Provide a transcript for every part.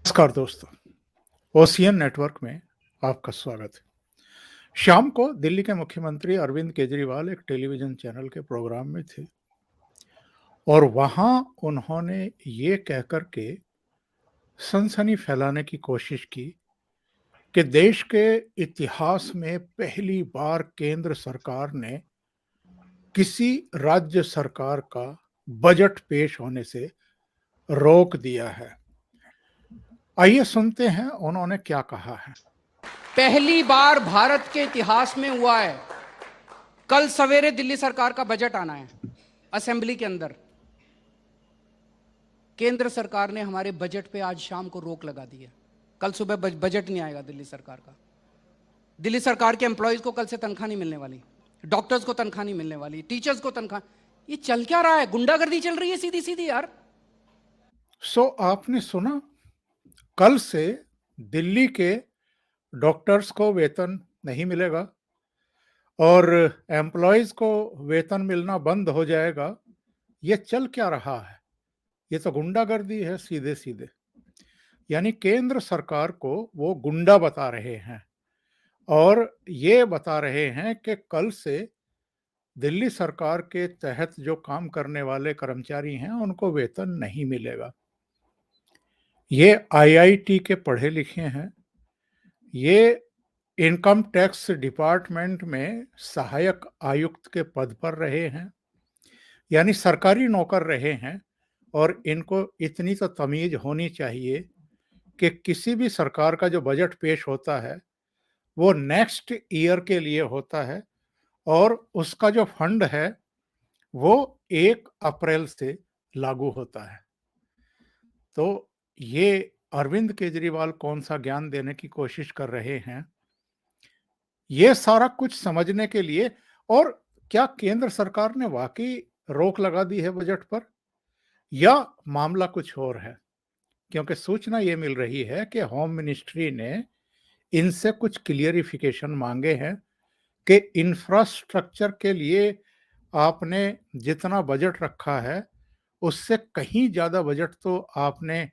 नमस्कार दोस्तों, ocean network में आपका स्वागत है। शाम को दिल्ली के मुख्यमंत्री अरविंद केजरीवाल एक टेलीविजन चैनल के प्रोग्राम में थे और वहां उन्होंने ये कहकर के सनसनी फैलाने की कोशिश की कि देश के इतिहास में पहली बार केंद्र सरकार ने किसी राज्य सरकार का बजट पेश होने से रोक दिया है। आइए सुनते हैं उन्होंने क्या कहा है। पहली बार भारत के इतिहास में हुआ है, कल सवेरे दिल्ली सरकार का बजट आना है असेंबली के अंदर। केंद्र सरकार ने हमारे बजट पे आज शाम को रोक लगा दी है। कल सुबह बजट नहीं आएगा दिल्ली सरकार का। दिल्ली सरकार के एम्प्लॉयज को कल से तनख्वाह नहीं मिलने वाली, डॉक्टर्स को तनख्वाह नहीं मिलने वाली, टीचर्स को तनख्वाह। ये चल क्या रहा है? गुंडागर्दी चल रही है सीधी सीधी यार। आपने सुना, कल से दिल्ली के डॉक्टर्स को वेतन नहीं मिलेगा और एम्प्लॉयज को वेतन मिलना बंद हो जाएगा। ये चल क्या रहा है? ये तो गुंडागर्दी है सीधे सीधे। यानी केंद्र सरकार को वो गुंडा बता रहे हैं और ये बता रहे हैं कि कल से दिल्ली सरकार के तहत जो काम करने वाले कर्मचारी हैं उनको वेतन नहीं मिलेगा। ये आईआईटी के पढ़े लिखे हैं, ये इनकम टैक्स डिपार्टमेंट में सहायक आयुक्त के पद पर रहे हैं, यानी सरकारी नौकर रहे हैं। और इनको इतनी तो तमीज होनी चाहिए कि किसी भी सरकार का जो बजट पेश होता है वो नेक्स्ट ईयर के लिए होता है और उसका जो फंड है वो 1 अप्रैल से लागू होता है। तो ये अरविंद केजरीवाल कौन सा ज्ञान देने की कोशिश कर रहे हैं, ये सारा कुछ समझने के लिए। और क्या केंद्र सरकार ने वाकई रोक लगा दी है बजट पर या मामला कुछ और है? क्योंकि सूचना ये मिल रही है कि होम मिनिस्ट्री ने इनसे कुछ क्लियरिफिकेशन मांगे हैं कि इंफ्रास्ट्रक्चर के लिए आपने जितना बजट रखा है उससे कहीं ज्यादा बजट तो आपने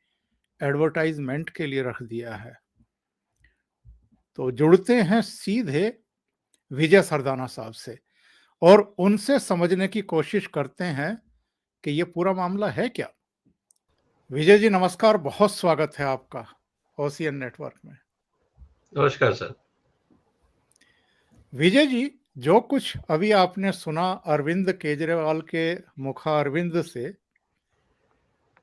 एडवर्टाइजमेंट के लिए रख दिया है। तो जुड़ते हैं सीधे विजय सरदाना साहब से और उनसे समझने की कोशिश करते हैं कि ये पूरा मामला है क्या। विजय जी नमस्कार, बहुत स्वागत है आपका ओशियन नेटवर्क में। नमस्कार सर। विजय जी, जो कुछ अभी आपने सुना अरविंद केजरीवाल के मुखारविंद से,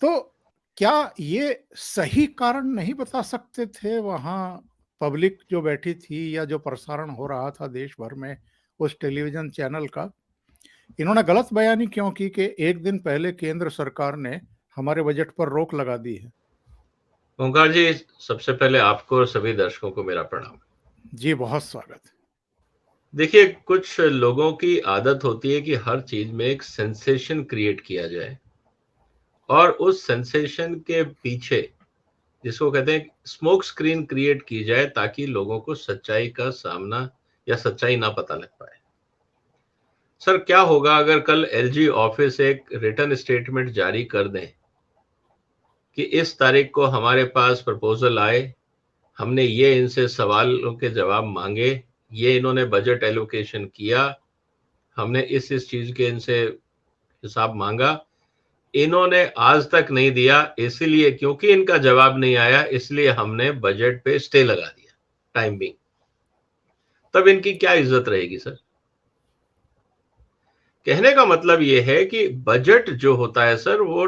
तो क्या ये सही कारण नहीं बता सकते थे वहां पब्लिक जो बैठी थी या जो प्रसारण हो रहा था देश भर में उस टेलीविजन चैनल का? इन्होंने गलत बयानी क्यों की कि एक दिन पहले केंद्र सरकार ने हमारे बजट पर रोक लगा दी है? ओंकार जी, सबसे पहले आपको और सभी दर्शकों को मेरा प्रणाम। जी बहुत स्वागत। देखिए, कुछ लोगों की आदत होती है कि हर चीज में एक सेंसेशन क्रिएट किया जाए और उस सेंसेशन के पीछे, जिसको कहते हैं स्मोक स्क्रीन, क्रिएट की जाए ताकि लोगों को सच्चाई का सामना या सच्चाई ना पता लग पाए। सर, क्या होगा अगर कल एलजी ऑफिस एक रिटन स्टेटमेंट जारी कर दें कि इस तारीख को हमारे पास प्रपोजल आए, हमने ये इनसे सवालों के जवाब मांगे, ये इन्होंने बजट एलोकेशन किया, हमने इस चीज के इनसे हिसाब मांगा, इन्होंने आज तक नहीं दिया, इसलिए क्योंकि इनका जवाब नहीं आया इसलिए हमने बजट पे स्टे लगा दिया टाइम बिंग। तब इनकी क्या इज्जत रहेगी सर? कहने का मतलब ये है कि बजट जो होता है सर, वो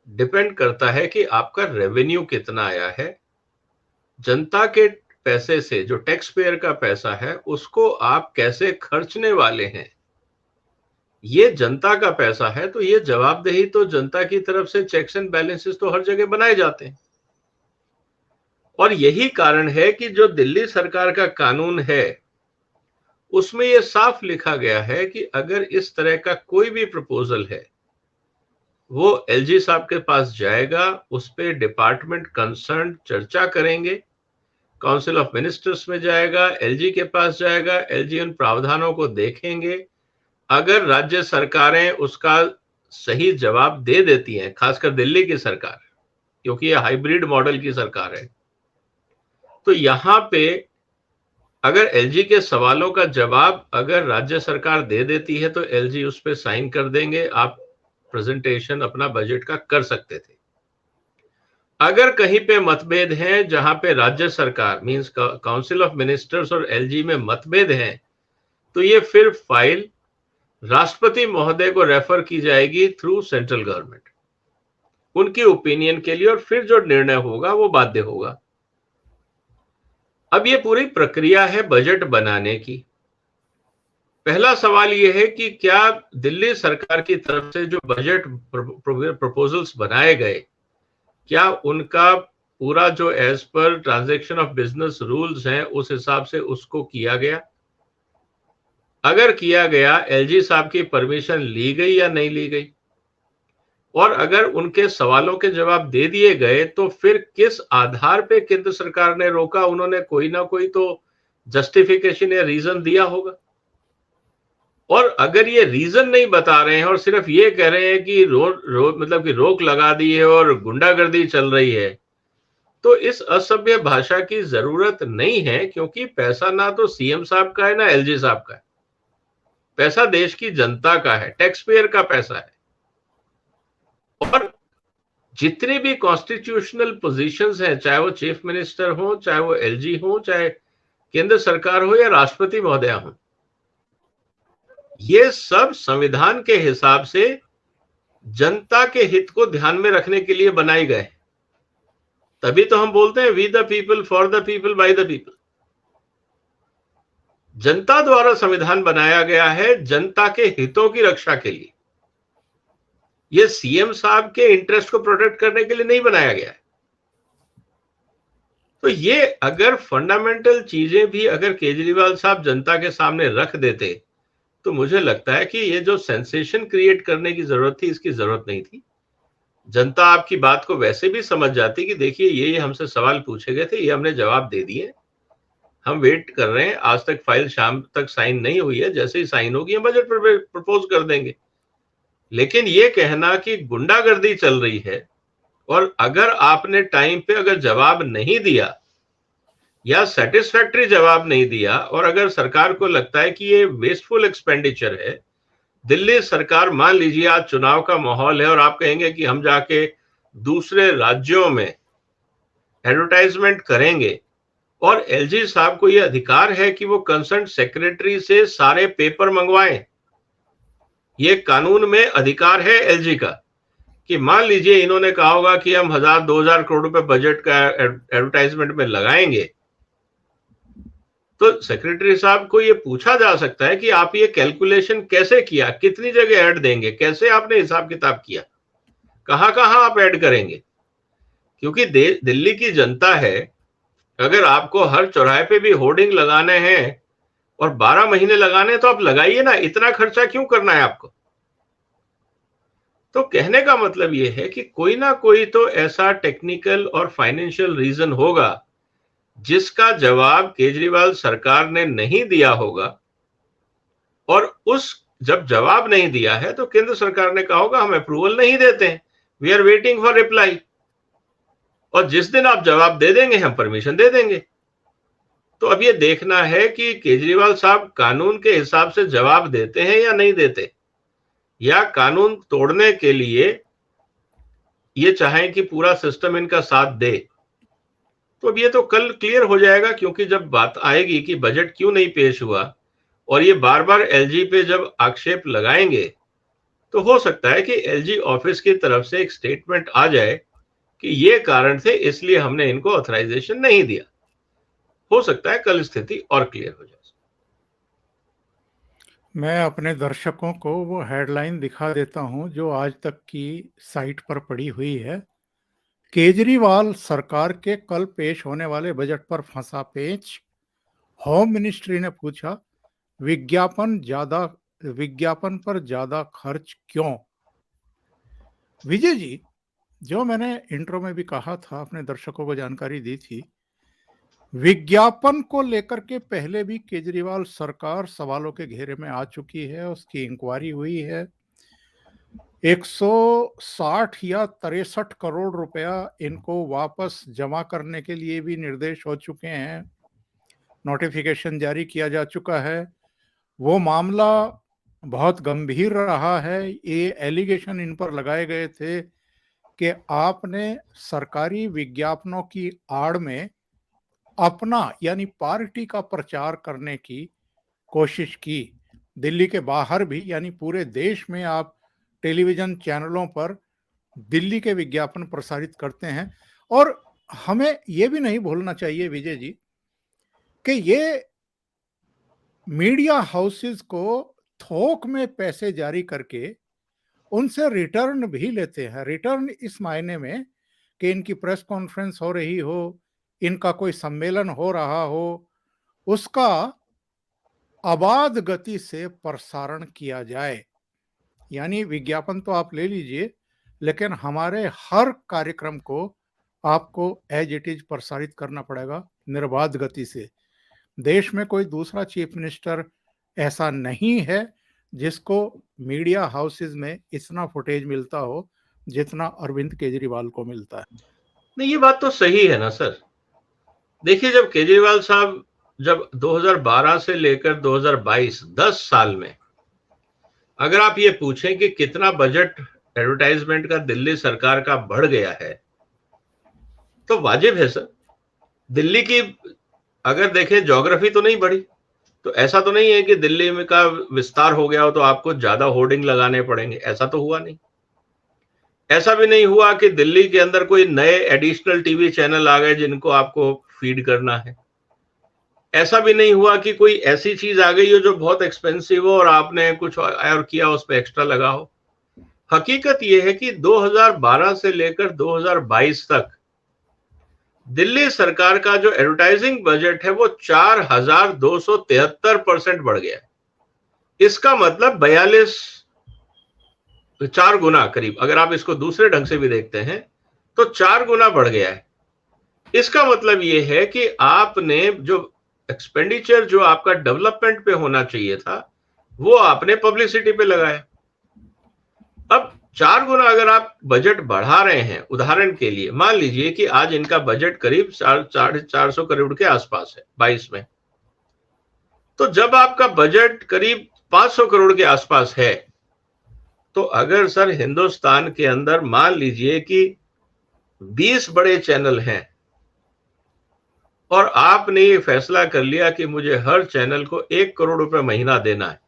डिपेंड करता है कि आपका रेवेन्यू कितना आया है। जनता के पैसे से, जो टैक्स पेयर का पैसा है, उसको आप कैसे खर्चने वाले हैं, ये जनता का पैसा है। तो ये जवाबदेही तो जनता की तरफ से, चेक्स एंड बैलेंसेस तो हर जगह बनाए जाते हैं। और यही कारण है कि जो दिल्ली सरकार का कानून है उसमें यह साफ लिखा गया है कि अगर इस तरह का कोई भी प्रपोजल है वो एलजी साहब के पास जाएगा, उस पे डिपार्टमेंट कंसर्न चर्चा करेंगे, काउंसिल ऑफ मिनिस्टर्स में जाएगा, एलजी के पास जाएगा, एलजी उन प्रावधानों को देखेंगे। अगर राज्य सरकारें उसका सही जवाब दे देती हैं, खासकर दिल्ली की सरकार, क्योंकि ये हाइब्रिड मॉडल की सरकार है। तो यहां पे अगर एलजी के सवालों का जवाब अगर राज्य सरकार दे देती है तो एलजी उस पे साइन कर देंगे, आप प्रेजेंटेशन अपना बजट का कर सकते थे। अगर कहीं पे मतभेद हैं, जहां पे राज्य सरकार मींस काउंसिल ऑफ मिनिस्टर्स और एलजी में मतभेद हैं, तो ये फिर फाइल राष्ट्रपति महोदय को रेफर की जाएगी थ्रू सेंट्रल गवर्नमेंट, उनकी ओपिनियन के लिए, और फिर जो निर्णय होगा वो बाध्य होगा। अब ये पूरी प्रक्रिया है बजट बनाने की। पहला सवाल ये है कि क्या दिल्ली सरकार की तरफ से जो बजट प्रपोजल्स बनाए गए, क्या उनका पूरा जो as per transaction of business rules हैं उस हिसाब से उसको किया गया? अगर किया गया, एलजी साहब की परमिशन ली गई या नहीं ली गई? और अगर उनके सवालों के जवाब दे दिए गए तो फिर किस आधार पे केंद्र सरकार ने रोका? उन्होंने कोई ना कोई तो जस्टिफिकेशन या रीजन दिया होगा। और अगर ये रीजन नहीं बता रहे हैं और सिर्फ ये कह रहे हैं कि मतलब कि रोक लगा दी है और गुंडागर्दी चल रही है, तो इस असभ्य भाषा की जरूरत नहीं है, क्योंकि पैसा ना तो सीएम साहब का है ना एलजी साहब का है। पैसा देश की जनता का है, टैक्स पेयर का पैसा है। और जितने भी कॉन्स्टिट्यूशनल पोजीशंस हैं, चाहे वो चीफ मिनिस्टर हो, चाहे वो एलजी हो, चाहे केंद्र सरकार हो या राष्ट्रपति महोदय हो, ये सब संविधान के हिसाब से जनता के हित को ध्यान में रखने के लिए बनाए गए। तभी तो हम बोलते हैं we the people, for the people, by the people. जनता द्वारा संविधान बनाया गया है जनता के हितों की रक्षा के लिए। ये सीएम साहब के इंटरेस्ट को प्रोटेक्ट करने के लिए नहीं बनाया गया है। तो ये अगर फंडामेंटल चीजें भी अगर केजरीवाल साहब जनता के सामने रख देते तो मुझे लगता है कि ये जो सेंसेशन क्रिएट करने की जरूरत थी, इसकी जरूरत नहीं थी। जनता आपकी बात को वैसे भी समझ जाती कि देखिए ये हमसे सवाल पूछे गए थे, ये हमने जवाब दे दिए, हम वेट कर रहे हैं, आज तक फाइल शाम तक साइन नहीं हुई है, जैसे ही साइन होगी हम बजट प्रपोज कर देंगे। लेकिन ये कहना कि गुंडागर्दी चल रही है और अगर आपने टाइम पे अगर जवाब नहीं दिया या सेटिस्फैक्टरी जवाब नहीं दिया, और अगर सरकार को लगता है कि ये वेस्टफुल एक्सपेंडिचर है, दिल्ली सरकार मान लीजिए आज चुनाव का माहौल है और आप कहेंगे कि हम जाके दूसरे राज्यों में एडवर्टाइजमेंट करेंगे, और एलजी साहब को यह अधिकार है कि वो कंसर्न सेक्रेटरी से सारे पेपर मंगवाएं। ये कानून में अधिकार है एलजी का कि मान लीजिए इन्होंने कहा होगा कि हम 1000-2000 करोड़ रुपए बजट का एडवर्टाइजमेंट में लगाएंगे, तो सेक्रेटरी साहब को ये पूछा जा सकता है कि आप ये कैलकुलेशन कैसे किया, कितनी जगह ऐड देंगे, कैसे आपने हिसाब किताब किया, कहां कहां आप ऐड करेंगे? क्योंकि दिल्ली की जनता है, अगर आपको हर चौराहे पे भी होर्डिंग लगाने हैं और 12 महीने लगाने हैं तो आप लगाइए ना, इतना खर्चा क्यों करना है आपको? तो कहने का मतलब यह है कि कोई ना कोई तो ऐसा टेक्निकल और फाइनेंशियल रीजन होगा जिसका जवाब केजरीवाल सरकार ने नहीं दिया होगा, और उस जब जवाब नहीं दिया है तो केंद्र सरकार ने कहा होगा हम अप्रूवल नहीं देते हैं, we are waiting for reply, और जिस दिन आप जवाब दे देंगे हम परमिशन दे देंगे। तो अब ये देखना है कि केजरीवाल साहब कानून के हिसाब से जवाब देते हैं या नहीं देते, या कानून तोड़ने के लिए ये चाहें कि पूरा सिस्टम इनका साथ दे। तो अब ये तो कल क्लियर हो जाएगा, क्योंकि जब बात आएगी कि बजट क्यों नहीं पेश हुआ और ये बार बार एलजी पे जब आक्षेप लगाएंगे, तो हो सकता है कि एलजी ऑफिस की तरफ से एक स्टेटमेंट आ जाए कि ये कारण थे इसलिए हमने इनको ऑथराइजेशन नहीं दिया। हो सकता है कल स्थिति और क्लियर हो जाए। मैं अपने दर्शकों को वो हेडलाइन दिखा देता हूं जो आज तक की साइट पर पड़ी हुई है। केजरीवाल सरकार के कल पेश होने वाले बजट पर फंसा पेंच, होम मिनिस्ट्री ने पूछा विज्ञापन पर ज्यादा खर्च क्यों? विजय जी, जो मैंने इंट्रो में भी कहा था, अपने दर्शकों को जानकारी दी थी, विज्ञापन को लेकर के पहले भी केजरीवाल सरकार सवालों के घेरे में आ चुकी है, उसकी इंक्वायरी हुई है। 160 या 63 करोड़ रुपया इनको वापस जमा करने के लिए भी निर्देश हो चुके हैं, नोटिफिकेशन जारी किया जा चुका है। वो मामला बहुत गंभीर रहा है। ये एलिगेशन इन पर लगाए गए थे कि आपने सरकारी विज्ञापनों की आड़ में अपना यानी पार्टी का प्रचार करने की कोशिश की। दिल्ली के बाहर भी यानी पूरे देश में आप टेलीविजन चैनलों पर दिल्ली के विज्ञापन प्रसारित करते हैं। और हमें ये भी नहीं भूलना चाहिए विजय जी कि ये मीडिया हाउसेस को थोक में पैसे जारी करके उनसे रिटर्न भी लेते हैं। रिटर्न इस मायने में कि इनकी प्रेस कॉन्फ्रेंस हो रही हो, इनका कोई सम्मेलन हो रहा हो, उसका आबाद गति से प्रसारण किया जाए। यानी विज्ञापन तो आप ले लीजिए, लेकिन हमारे हर कार्यक्रम को आपको एज इट इज प्रसारित करना पड़ेगा निर्बाध गति से। देश में कोई दूसरा चीफ मिनिस्टर ऐसा नहीं है जिसको मीडिया हाउसेस में इतना फुटेज मिलता हो जितना अरविंद केजरीवाल को मिलता है। नहीं, ये बात तो सही है ना सर। देखिए, जब केजरीवाल साहब जब 2012 से लेकर 2022 10 साल में अगर आप ये पूछें कि कितना बजट एडवर्टाइजमेंट का दिल्ली सरकार का बढ़ गया है, तो वाजिब है सर। दिल्ली की अगर देखें, ज्योग्राफी तो नहीं बढ़ी, तो ऐसा तो नहीं है कि दिल्ली में का विस्तार हो गया हो तो आपको ज्यादा होर्डिंग लगाने पड़ेंगे, ऐसा तो हुआ नहीं। ऐसा भी नहीं हुआ कि दिल्ली के अंदर कोई नए एडिशनल टीवी चैनल आ गए जिनको आपको फीड करना है। ऐसा भी नहीं हुआ कि कोई ऐसी चीज आ गई हो जो बहुत एक्सपेंसिव हो और आपने कुछ और किया, उस पर एक्स्ट्रा लगा हो। हकीकत यह है कि 2012 से लेकर 2022 तक दिल्ली सरकार का जो एडवर्टाइजिंग बजट है वो 4273% बढ़ गया है। इसका मतलब 4 गुना करीब, अगर आप इसको दूसरे ढंग से भी देखते हैं तो 4 गुना बढ़ गया है। इसका मतलब यह है कि आपने जो एक्सपेंडिचर जो आपका डेवलपमेंट पे होना चाहिए था वो आपने पब्लिसिटी पे लगाया। अब 4 गुना अगर आप बजट बढ़ा रहे हैं, उदाहरण के लिए मान लीजिए कि आज इनका बजट करीब 450 करोड़ के आसपास है 22 में, तो जब आपका बजट करीब 500 करोड़ के आसपास है, तो अगर सर हिंदुस्तान के अंदर मान लीजिए कि 20 बड़े चैनल हैं और आपने ये फैसला कर लिया कि मुझे हर चैनल को 1 करोड़ रुपए महीना देना है,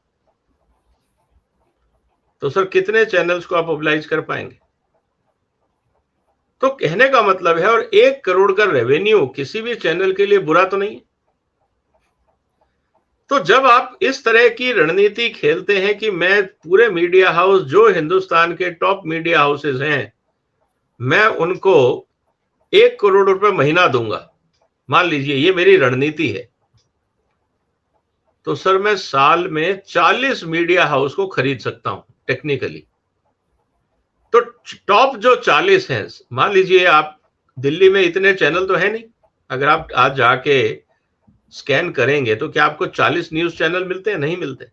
तो सर कितने चैनल्स को आप मोबिलाइज कर पाएंगे? तो कहने का मतलब है, और 1 करोड़ का रेवेन्यू किसी भी चैनल के लिए बुरा तो नहीं है। तो जब आप इस तरह की रणनीति खेलते हैं कि मैं पूरे मीडिया हाउस जो हिंदुस्तान के टॉप मीडिया हाउसेस हैं, मैं उनको 1 करोड़ रुपए महीना दूंगा, मान लीजिए ये मेरी रणनीति है, तो सर मैं साल में 40 मीडिया हाउस को खरीद सकता हूं टेक्निकली। तो टॉप जो 40 हैं, मान लीजिए आप दिल्ली में इतने चैनल तो है नहीं, अगर आप आज जाके स्कैन करेंगे तो क्या आपको 40 न्यूज चैनल मिलते हैं? नहीं मिलते।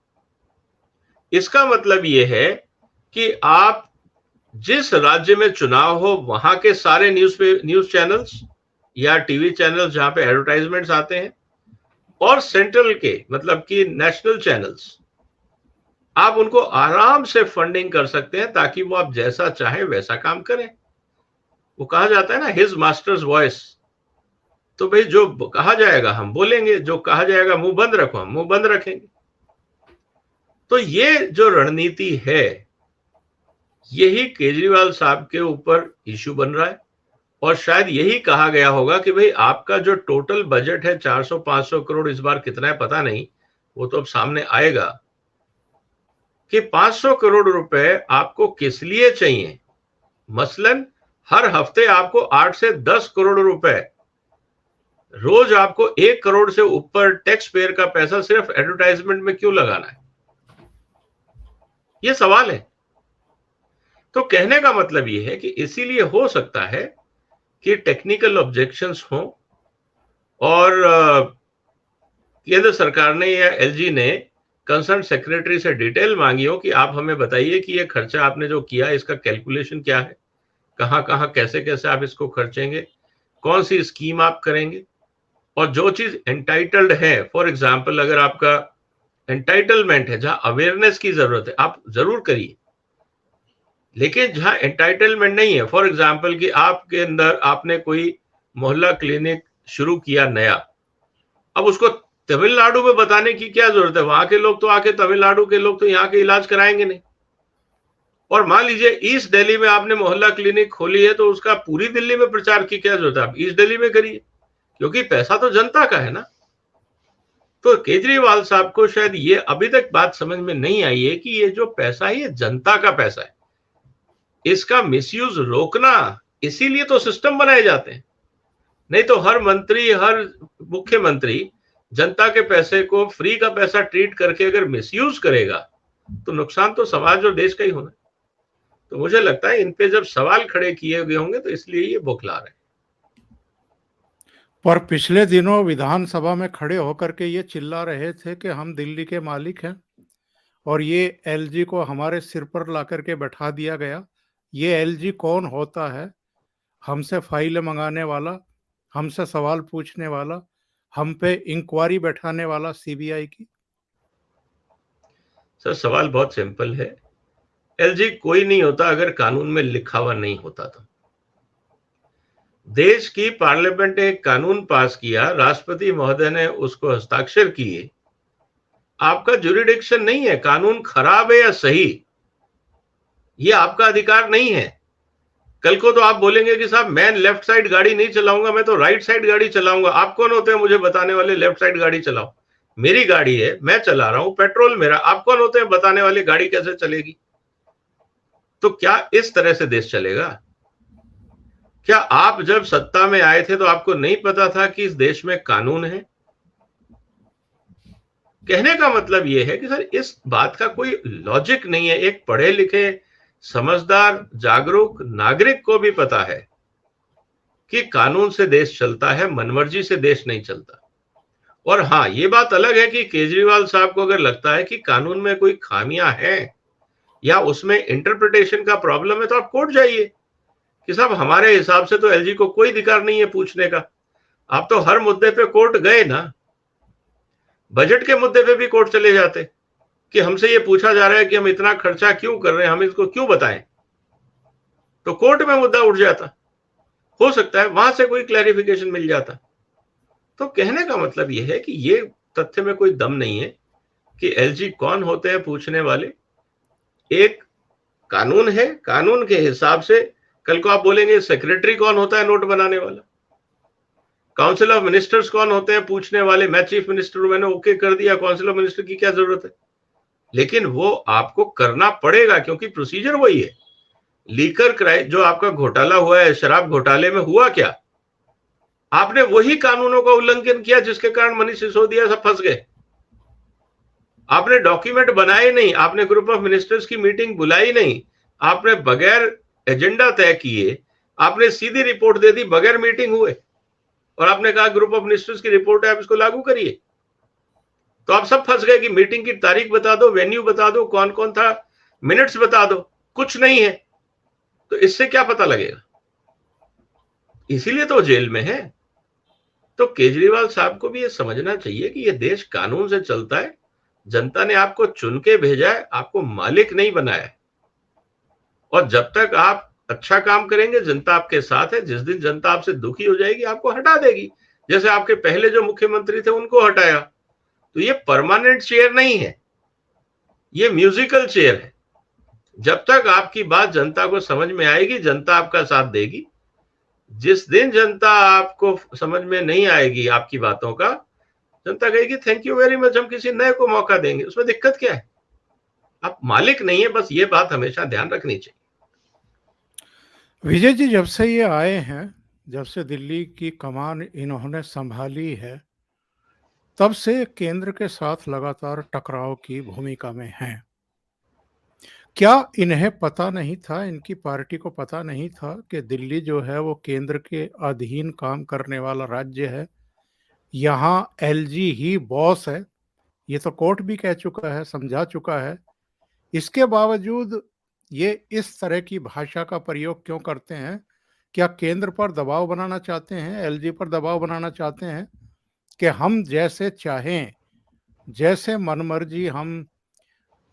इसका मतलब यह है कि आप जिस राज्य में चुनाव हो वहां के सारे न्यूज चैनल्स या टीवी चैनल्स जहां पे एडवर्टाइजमेंट्स आते हैं, और सेंट्रल के मतलब कि नेशनल चैनल्स, आप उनको आराम से फंडिंग कर सकते हैं ताकि वो आप जैसा चाहे वैसा काम करें। वो कहा जाता है ना, हिज मास्टर्स वॉइस। तो भाई जो कहा जाएगा हम बोलेंगे, जो कहा जाएगा मुंह बंद रखो हम मुंह बंद रखेंगे। तो ये जो रणनीति है, यही केजरीवाल साहब के ऊपर इश्यू बन रहा है। और शायद यही कहा गया होगा कि भाई आपका जो टोटल बजट है 400-500 करोड़, इस बार कितना है पता नहीं, वो तो अब सामने आएगा, कि 500 करोड़ रुपए आपको किस लिए चाहिए। मसलन हर हफ्ते आपको 8 से 10 करोड़ रुपए, रोज आपको 1 करोड़ से ऊपर टैक्स पेयर का पैसा सिर्फ एडवर्टाइजमेंट में क्यों लगाना है? ये सवाल है। तो कहने का मतलब ये है कि इसीलिए हो सकता है कि टेक्निकल ऑब्जेक्शंस हो और केंद्र सरकार ने या एलजी ने कंसर्न सेक्रेटरी से डिटेल मांगी हो कि आप हमें बताइए कि ये खर्चा आपने जो किया इसका कैलकुलेशन क्या है, कहाँ कहाँ कैसे कैसे आप इसको खर्चेंगे, कौन सी स्कीम आप करेंगे, और जो चीज एंटाइटल्ड है, फॉर एग्जाम्पल अगर आपका एंटाइटलमेंट है, जहां अवेयरनेस की जरूरत है, आप जरूर करिए। लेकिन जहां एंटाइटलमेंट नहीं है, फॉर एग्जाम्पल कि आपके अंदर आपने कोई मोहल्ला क्लिनिक शुरू किया नया, अब उसको तमिलनाडु में बताने की क्या जरूरत है? वहां के लोग तो आके, तमिलनाडु के लोग तो यहाँ के इलाज कराएंगे नहीं। और मान लीजिए ईस्ट दिल्ली में आपने मोहल्ला क्लिनिक खोली है, तो उसका पूरी दिल्ली में प्रचार की क्या जरूरत है? आप ईस्ट दिल्ली में करिए, क्योंकि पैसा तो जनता का है ना। तो केजरीवाल साहब को शायद ये अभी तक बात समझ में नहीं आई है कि ये जो पैसा है ये जनता का पैसा है, इसका मिसयूज रोकना, इसीलिए तो सिस्टम बनाए जाते हैं। नहीं तो हर मंत्री, हर मुख्यमंत्री जनता के पैसे को फ्री का पैसा ट्रीट करके अगर मिसयूज करेगा तो नुकसान तो समाज और देश का ही होना। तो मुझे लगता है इन पे जब सवाल खड़े किए गए होंगे तो इसलिए ये बौखला रहे। पर पिछले दिनों विधानसभा में खड़े होकर के ये चिल्ला रहे थे कि हम दिल्ली के मालिक हैं और ये एलजी को हमारे सिर पर ला करके बैठा दिया गया। ये एलजी कौन होता है? हमसे फाइलें मंगाने वाला, हमसे सवाल पूछने वाला, हम पे इंक्वायरी बैठाने वाला सीबीआई की। सर सवाल बहुत सिंपल है, एलजी कोई नहीं होता अगर कानून में लिखा हुआ नहीं होता। तो देश की पार्लियामेंट ने एक कानून पास किया, राष्ट्रपति महोदय ने उसको हस्ताक्षर किए, आपका जुरिडिक्शन नहीं है। कानून खराब है या सही, ये आपका अधिकार नहीं है। कल को तो आप बोलेंगे कि साहब मैं लेफ्ट साइड गाड़ी नहीं चलाऊंगा, मैं तो राइट साइड गाड़ी चलाऊंगा। आप कौन होते हैं मुझे बताने वाले लेफ्ट साइड गाड़ी चलाओ? मेरी गाड़ी है, मैं चला रहा हूं, पेट्रोल मेरा, आप कौन होते हैं बताने वाले गाड़ी कैसे चलेगी? तो क्या इस तरह से देश चलेगा? क्या आप जब सत्ता में आए थे तो आपको नहीं पता था कि इस देश में कानून है? कहने का मतलब यह है कि सर इस बात का कोई लॉजिक नहीं है। एक पढ़े लिखे, समझदार, जागरूक नागरिक को भी पता है कि कानून से देश चलता है, मनमर्जी से देश नहीं चलता। और हाँ, ये बात अलग है कि केजरीवाल साहब को अगर लगता है कि कानून में कोई खामियां हैं या उसमें इंटरप्रिटेशन का प्रॉब्लम है तो आप कोर्ट जाइए कि साहब हमारे हिसाब से तो एलजी को कोई अधिकार नहीं है पूछने का। आप तो हर मुद्दे पे कोर्ट गए ना, बजट के मुद्दे पे भी कोर्ट चले जाते कि हमसे ये पूछा जा रहा है कि हम इतना खर्चा क्यों कर रहे हैं, हम इसको क्यों बताएं, तो कोर्ट में मुद्दा उठ जाता। हो सकता है वहां से कोई क्लैरिफिकेशन मिल जाता। तो कहने का मतलब यह है कि ये तथ्य में कोई दम नहीं है कि एलजी कौन होते हैं पूछने वाले। एक कानून है, कानून के हिसाब से कल को आप बोलेंगे सेक्रेटरी कौन होता है नोट बनाने वाला, काउंसिल ऑफ मिनिस्टर्स कौन होते हैं पूछने वाले। मैं चीफ मिनिस्टर हूं, मैंने ओके कर दिया, काउंसिल ऑफ मिनिस्टर की क्या जरूरत है? लेकिन वो आपको करना पड़ेगा क्योंकि प्रोसीजर वही है। लीकर क्राइम जो आपका घोटाला हुआ है, शराब घोटाले में हुआ क्या? आपने वही कानूनों का उल्लंघन किया जिसके कारण मनीष सिसोदिया सब फंस गए। आपने डॉक्यूमेंट बनाए नहीं, आपने ग्रुप ऑफ मिनिस्टर्स की मीटिंग बुलाई नहीं, आपने बगैर एजेंडा तय किए आपने सीधी रिपोर्ट दे दी बगैर मीटिंग हुए, और आपने कहा ग्रुप ऑफ मिनिस्टर्स की रिपोर्ट है आप इसको लागू करिए। तो आप सब फंस गए कि मीटिंग की तारीख बता दो, वेन्यू बता दो, कौन कौन था, मिनट्स बता दो, कुछ नहीं है। तो इससे क्या पता लगेगा? इसीलिए तो जेल में है। तो केजरीवाल साहब को भी ये समझना चाहिए कि ये देश कानून से चलता है। जनता ने आपको चुन के भेजा है, आपको मालिक नहीं बनाया है। और जब तक आप अच्छा काम करेंगे जनता आपके साथ है। जिस दिन जनता आपसे दुखी हो जाएगी आपको हटा देगी, जैसे आपके पहले जो मुख्यमंत्री थे उनको हटाया। तो ये परमानेंट चेयर नहीं है, ये म्यूजिकल चेयर है। जब तक आपकी बात जनता को समझ में आएगी जनता आपका साथ देगी। जिस दिन जनता आपको समझ में नहीं आएगी आपकी बातों का, जनता कहेगी थैंक यू वेरी मच, हम किसी नए को मौका देंगे। उसमें दिक्कत क्या है? आप मालिक नहीं है, बस ये बात हमेशा ध्यान रखनी चाहिए। विजय जी, जब से ये आए हैं, जब से दिल्ली की कमान इन्होंने संभाली है, तब से केंद्र के साथ लगातार टकराव की भूमिका में हैं। क्या इन्हें पता नहीं था, इनकी पार्टी को पता नहीं था कि दिल्ली जो है वो केंद्र के अधीन काम करने वाला राज्य है, यहाँ एलजी ही बॉस है ये तो कोर्ट भी कह चुका है, समझा चुका है। इसके बावजूद ये इस तरह की भाषा का प्रयोग क्यों करते हैं? क्या केंद्र पर दबाव बनाना चाहते हैं, एलजी पर दबाव बनाना चाहते हैं कि हम जैसे चाहें, जैसे मनमर्जी हम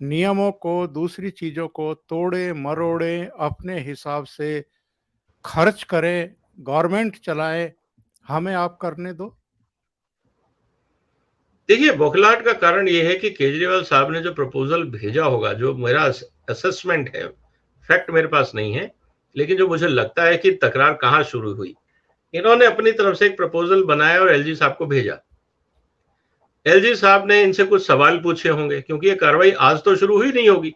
नियमों को, दूसरी चीज़ों को तोड़ें-मरोड़ें, अपने हिसाब से खर्च करें, गवर्नमेंट चलाएँ, हमें आप करने दो? देखिए, बौखलाहट का कारण ये है कि केजरीवाल साहब ने जो प्रपोजल भेजा होगा, जो मेरा असेसमेंट है, फैक्ट मेरे पास नहीं है, लेकिन जो मुझे लगता है कि तकरार कहाँ शुरू हुई। इन्होंने अपनी तरफ से एक प्रपोजल बनाया और एलजी साहब को भेजा। एलजी साहब ने इनसे कुछ सवाल पूछे होंगे, क्योंकि ये कार्रवाई आज तो शुरू हुई नहीं होगी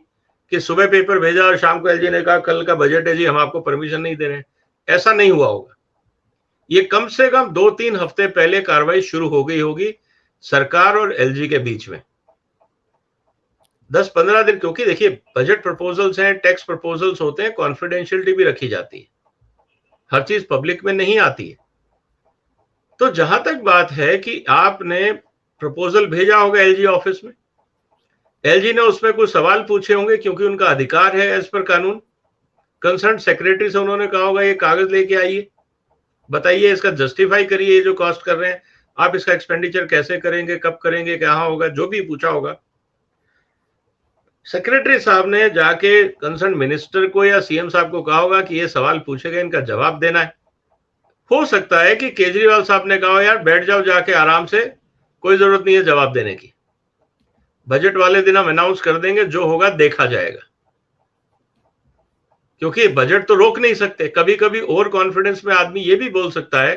कि सुबह पेपर भेजा और शाम को एलजी ने कहा कल का बजट है जी, हम आपको परमिशन नहीं दे रहे हैं। ऐसा नहीं हुआ होगा। ये कम से कम 2-3 हफ्ते पहले कार्रवाई शुरू हो गई होगी सरकार और एलजी के बीच में। 10-15 दिन, क्योंकि देखिए बजट प्रपोजल्स हैं, टैक्स प्रपोजल्स होते हैं, कॉन्फिडेंशियलिटी भी रखी जाती है, हर चीज पब्लिक में नहीं आती है। तो जहां तक बात है कि आपने प्रपोजल भेजा होगा एलजी ऑफिस में, एलजी ने उसमें कुछ सवाल पूछे होंगे, क्योंकि उनका अधिकार है एज पर कानून। कंसर्न सेक्रेटरी से उन्होंने कहा होगा ये कागज लेके आइए, बताइए, इसका जस्टिफाई करिए, ये जो कॉस्ट कर रहे हैं आप, इसका एक्सपेंडिचर कैसे करेंगे, कब करेंगे, कहाँ होगा, जो भी पूछा होगा। सेक्रेटरी साहब ने जाके कंसर्न मिनिस्टर को या सीएम साहब को कहा होगा कि ये सवाल पूछे गए, इनका जवाब देना है। हो सकता है कि केजरीवाल साहब ने कहा यार बैठ जाओ जाके आराम से, कोई जरूरत नहीं है जवाब देने की, बजट वाले दिन हम अनाउंस कर देंगे, जो होगा देखा जाएगा। क्योंकि बजट तो रोक नहीं सकते, कभी कभी ओवर कॉन्फिडेंस में आदमी ये भी बोल सकता है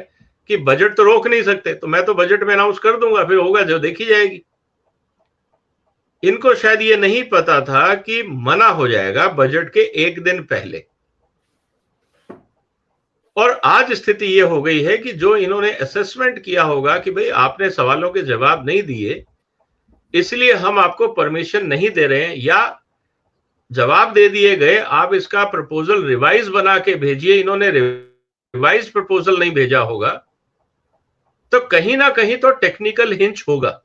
कि बजट तो रोक नहीं सकते, तो मैं तो बजट में अनाउंस कर दूंगा, फिर होगा जो देखी जाएगी। इनको शायद ये नहीं पता था कि मना हो जाएगा बजट के एक दिन पहले। और आज स्थिति ये हो गई है कि जो इन्होंने असेसमेंट किया होगा कि भाई आपने सवालों के जवाब नहीं दिए, इसलिए हम आपको परमिशन नहीं दे रहे हैं, या जवाब दे दिए गए, आप इसका प्रपोजल रिवाइज बना के भेजिए, इन्होंने रिवाइज प्रपोजल नहीं भेजा होगा, तो कहीं ना कहीं तो टेक्निकल हिंच होगा।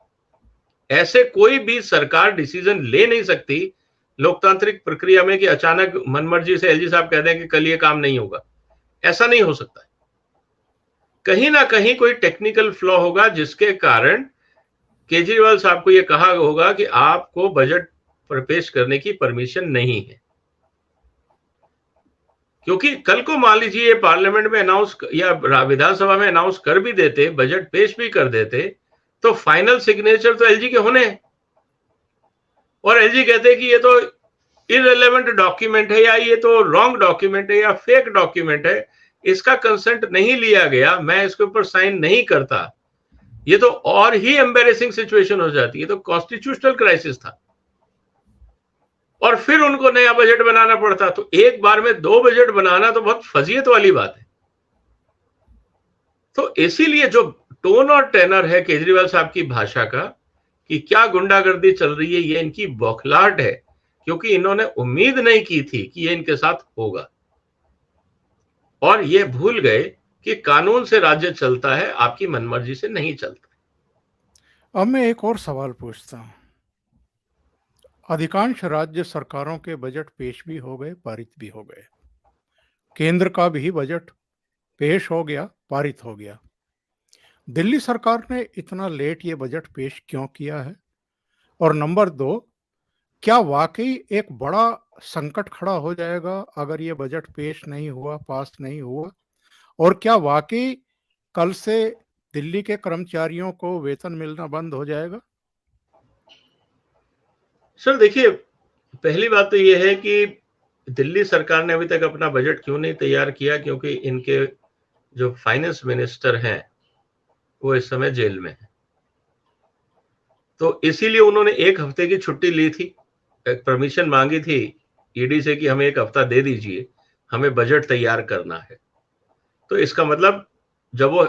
ऐसे कोई भी सरकार डिसीजन ले नहीं सकती लोकतांत्रिक प्रक्रिया में कि अचानक मनमर्जी से एलजी साहब कह दें कि कल ये काम नहीं होगा। ऐसा नहीं हो सकता। कहीं ना कहीं कोई टेक्निकल फ्लॉ होगा जिसके कारण केजरीवाल साहब को यह कहा होगा कि आपको बजट पर पेश करने की परमिशन नहीं है। क्योंकि कल को मान लीजिए ये पार्लियामेंट में अनाउंस या विधानसभा में अनाउंस कर भी देते, बजट पेश भी कर देते, तो फाइनल सिग्नेचर तो एलजी के होने हैं, और एलजी कहते हैं कि ये तो इररिलेवेंट डॉक्यूमेंट है, या ये तो रॉन्ग डॉक्यूमेंट है, या फेक डॉक्यूमेंट है, इसका कंसेंट नहीं लिया गया, मैं इसके ऊपर साइन नहीं करता। ये तो और ही एम्बेरेसिंग सिचुएशन हो जाती है। तो कॉन्स्टिट्यूशनल क्राइसिस था, और फिर उनको नया बजट बनाना पड़ता। तो एक बार में 2 बजट बनाना तो बहुत फजीयत वाली बात है। तो इसीलिए जो टोन और टेनर है केजरीवाल साहब की भाषा का कि क्या गुंडागर्दी चल रही है, ये इनकी बौखलाहट है, क्योंकि इन्होंने उम्मीद नहीं की थी कि ये इनके साथ होगा, और ये भूल गए कि कानून से राज्य चलता है, आपकी मनमर्जी से नहीं चलता। अब मैं एक और सवाल पूछता हूं। अधिकांश राज्य सरकारों के बजट पेश भी हो गए, पारित भी हो गए। केंद्र का भी बजट पेश हो गया, पारित हो गया। दिल्ली सरकार ने इतना लेट ये बजट पेश क्यों किया है? और नंबर 2, क्या वाकई एक बड़ा संकट खड़ा हो जाएगा अगर ये बजट पेश नहीं हुआ, पास नहीं हुआ? और क्या वाकई कल से दिल्ली के कर्मचारियों को वेतन मिलना बंद हो जाएगा? सर देखिए, पहली बात तो ये है कि दिल्ली सरकार ने अभी तक अपना बजट क्यों नहीं तैयार किया, क्योंकि इनके जो फाइनेंस मिनिस्टर हैं वो इस समय जेल में है। तो इसीलिए उन्होंने 1 हफ्ते की छुट्टी ली थी, परमिशन मांगी थी ईडी से कि हमें 1 हफ्ता दे दीजिए, हमें बजट तैयार करना है। तो इसका मतलब जब वो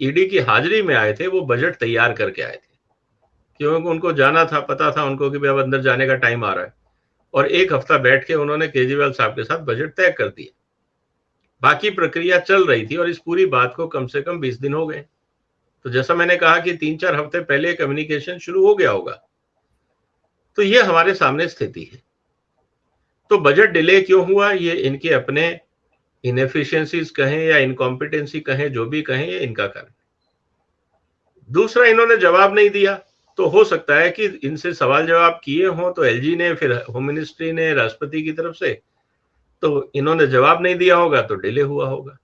ईडी की हाजिरी में आए थे, वो बजट तैयार करके आए थे, क्योंकि उनको जाना था, पता था उनको कि भाई अब अंदर जाने का टाइम आ रहा है, और 1 हफ्ता बैठ के उन्होंने केजरीवाल साहब के साथ बजट तय कर दिया। बाकी प्रक्रिया चल रही थी, और इस पूरी बात को कम से कम 20 दिन हो गए। तो जैसा मैंने कहा कि 3-4 हफ्ते पहले कम्युनिकेशन शुरू हो गया होगा। तो ये हमारे सामने स्थिति है। तो बजट डिले क्यों हुआ, ये इनके अपने इनएफिशिएंसीज कहें या इनकॉम्पिटेंसी कहें, जो भी कहें, ये इनका कारण। दूसरा, इन्होंने जवाब नहीं दिया, तो हो सकता है कि इनसे सवाल जवाब किए हों तो एलजी ने, फिर होम मिनिस्ट्री ने, राष्ट्रपति की तरफ से, तो इन्होंने जवाब नहीं दिया होगा तो डिले हुआ होगा।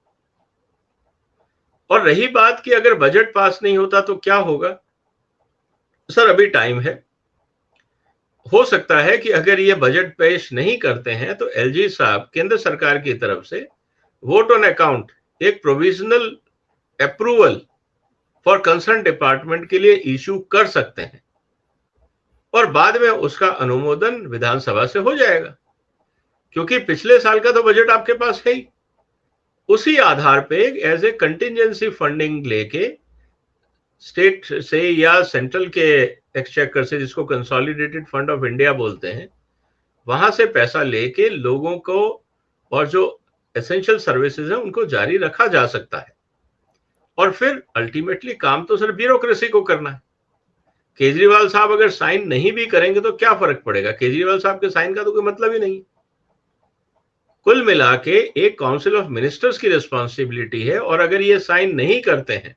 और रही बात कि अगर बजट पास नहीं होता तो क्या होगा, सर अभी टाइम है। हो सकता है कि अगर ये बजट पेश नहीं करते हैं तो एलजी साहब केंद्र सरकार की तरफ से वोट ऑन अकाउंट एक provisional approval for concern department के लिए इश्यू कर सकते हैं और बाद में उसका अनुमोदन विधानसभा से हो जाएगा, क्योंकि पिछले साल का तो बजट आपके पास है ही। उसी आधार पे एज ए कंटिजेंसी फंडिंग लेके स्टेट से या सेंट्रल के एक्सचेकर से, जिसको कंसोलिडेटेड फंड ऑफ इंडिया बोलते हैं, वहां से पैसा लेके लोगों को और जो एसेंशियल सर्विसेज है उनको जारी रखा जा सकता है। और फिर अल्टीमेटली काम तो सर ब्यूरोक्रेसी को करना है। केजरीवाल साहब अगर साइन नहीं भी करेंगे तो क्या फर्क पड़ेगा, केजरीवाल साहब के साइन का तो कोई मतलब ही नहीं। कुल मिला के एक काउंसिल ऑफ मिनिस्टर्स की रिस्पॉन्सिबिलिटी है, और अगर ये साइन नहीं करते हैं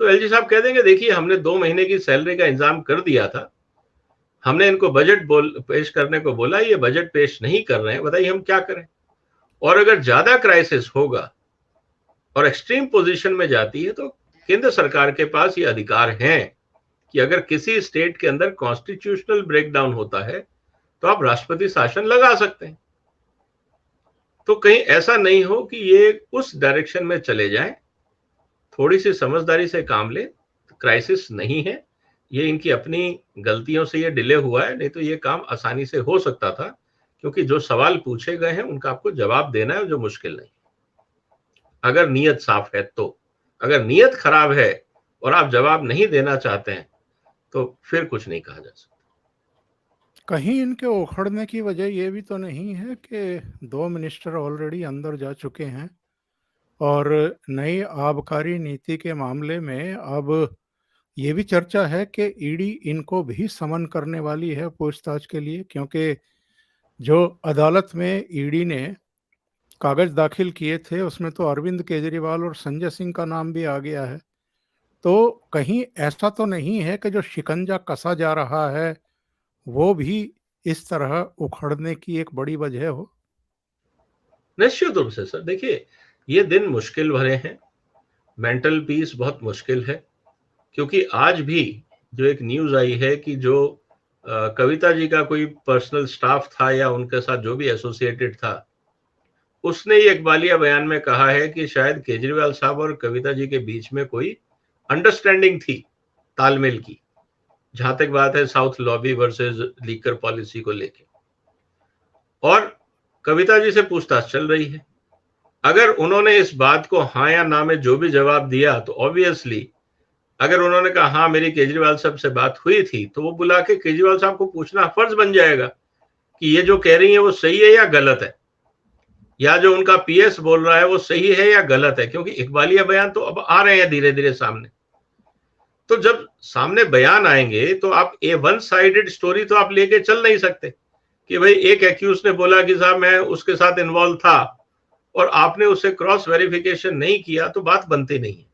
तो एलजी साहब कह देंगे देखिए हमने 2 महीने की सैलरी का इंतजाम कर दिया था, हमने इनको बजट पेश करने को बोला, ये बजट पेश नहीं कर रहे हैं, बताइए हम क्या करें। और अगर ज्यादा क्राइसिस होगा और एक्सट्रीम पोजीशन में जाती है तो केंद्र सरकार के पास ये अधिकार है कि अगर किसी स्टेट के अंदर कॉन्स्टिट्यूशनल ब्रेकडाउन होता है तो आप राष्ट्रपति शासन लगा सकते हैं। तो कहीं ऐसा नहीं हो कि ये उस डायरेक्शन में चले जाएं, थोड़ी सी समझदारी से काम ले। क्राइसिस नहीं है, ये इनकी अपनी गलतियों से ये डिले हुआ है, नहीं तो ये काम आसानी से हो सकता था, क्योंकि जो सवाल पूछे गए हैं उनका आपको जवाब देना है, जो मुश्किल नहीं, अगर नीयत साफ है तो। अगर नीयत खराब है और आप जवाब नहीं देना चाहते हैं तो फिर कुछ नहीं कहा जा सकता। कहीं इनके उखड़ने की वजह ये भी तो नहीं है कि 2 मिनिस्टर ऑलरेडी अंदर जा चुके हैं और नई आबकारी नीति के मामले में अब ये भी चर्चा है कि ईडी इनको भी समन करने वाली है पूछताछ के लिए, क्योंकि जो अदालत में ईडी ने कागज दाखिल किए थे उसमें तो अरविंद केजरीवाल और संजय सिंह का नाम भी आ गया है। तो कहीं ऐसा तो नहीं है कि जो शिकंजा कसा जा रहा है वो भी इस तरह उखड़ने की एक बड़ी वजह हो? निश्चित रूप से सर, देखिए ये दिन मुश्किल भरे हैं, मेंटल पीस बहुत मुश्किल है, क्योंकि आज भी जो एक न्यूज आई है कि जो कविता जी का कोई पर्सनल स्टाफ था या उनके साथ जो भी एसोसिएटेड था, उसने ये इकबालिया बयान में कहा है कि शायद केजरीवाल साहब और कविता जी के बीच में कोई अंडरस्टैंडिंग थी, तालमेल की, जहां तक बात है south lobby versus liquor policy को लेके। और कविता जी से पूछताछ चल रही है। अगर उन्होंने इस बात को हाँ या ना में जो भी जवाब दिया तो ऑब्वियसली, अगर उन्होंने कहा हाँ मेरी केजरीवाल साहब से बात हुई थी, तो वो बुला के केजरीवाल साहब को पूछना फर्ज बन जाएगा कि ये जो कह रही है वो सही है या गलत है, या जो उनका पीएस बोल रहा है वो सही है या गलत है, क्योंकि इकबालिया बयान तो अब आ रहे हैं धीरे धीरे सामने। तो जब सामने बयान आएंगे तो आप वन साइडेड स्टोरी तो आप लेके चल नहीं सकते कि भाई एक एक्यूज ने बोला कि साहब मैं उसके साथ इन्वॉल्व था और आपने उसे क्रॉस वेरिफिकेशन नहीं किया, तो बात बनती नहीं है।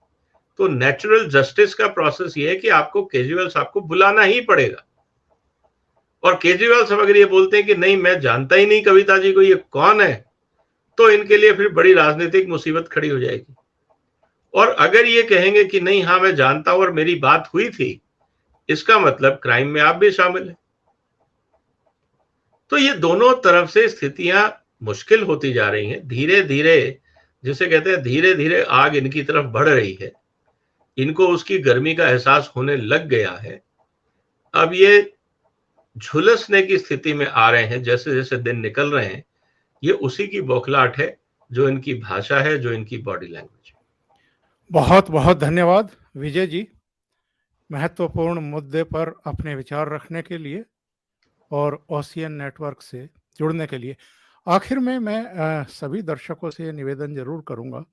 तो नेचुरल जस्टिस का प्रोसेस ये है कि आपको केजरीवाल साहब को बुलाना ही पड़ेगा। और केजरीवाल साहब अगर ये बोलते हैं कि नहीं मैं जानता ही नहीं कविता जी को, ये कौन है, तो इनके लिए फिर बड़ी राजनीतिक मुसीबत खड़ी हो जाएगी। और अगर ये कहेंगे कि नहीं हाँ मैं जानता हूं और मेरी बात हुई थी, इसका मतलब क्राइम में आप भी शामिल हैं। तो ये दोनों तरफ से स्थितियां मुश्किल होती जा रही हैं धीरे धीरे, जिसे कहते हैं धीरे धीरे आग इनकी तरफ बढ़ रही है, इनको उसकी गर्मी का एहसास होने लग गया है। अब ये झुलसने की स्थिति में आ रहे हैं, जैसे जैसे दिन निकल रहे हैं, ये उसी की बौखलाहट है, जो इनकी भाषा है, जो इनकी बॉडी लैंग्वेज है। बहुत बहुत धन्यवाद विजय जी, महत्वपूर्ण मुद्दे पर अपने विचार रखने के लिए और ओशियन नेटवर्क से जुड़ने के लिए। आखिर में मैं सभी दर्शकों से निवेदन जरूर करूंगा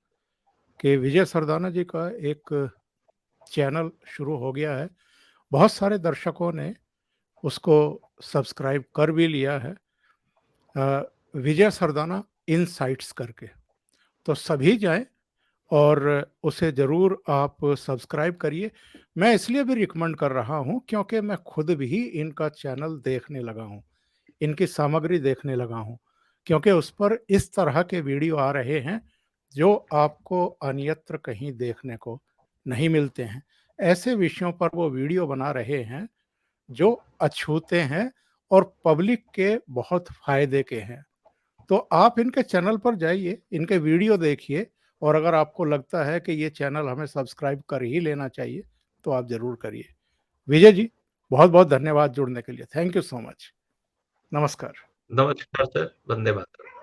कि विजय सरदाना जी का एक चैनल शुरू हो गया है। बहुत सारे दर्शकों ने उसको सब्सक्राइब कर भी लिया है, विजय सरदाना इनसाइट्स करके। तो सभी जाएं और उसे ज़रूर आप सब्सक्राइब करिए। मैं इसलिए भी रिकमेंड कर रहा हूं क्योंकि मैं खुद भी इनका चैनल देखने लगा हूं, इनकी सामग्री देखने लगा हूं, क्योंकि उस पर इस तरह के वीडियो आ रहे हैं जो आपको अन्यत्र कहीं देखने को नहीं मिलते हैं। ऐसे विषयों पर वो वीडियो बना रहे हैं जो अछूते हैं और पब्लिक के बहुत फायदे के हैं। तो आप इनके चैनल पर जाइए, इनके वीडियो देखिए, और अगर आपको लगता है कि ये चैनल हमें सब्सक्राइब कर ही लेना चाहिए, तो आप ज़रूर करिए। विजय जी, बहुत-बहुत धन्यवाद जुड़ने के लिए। Thank you so much. नमस्कार। नमस्कार सर, वंदे मातरम।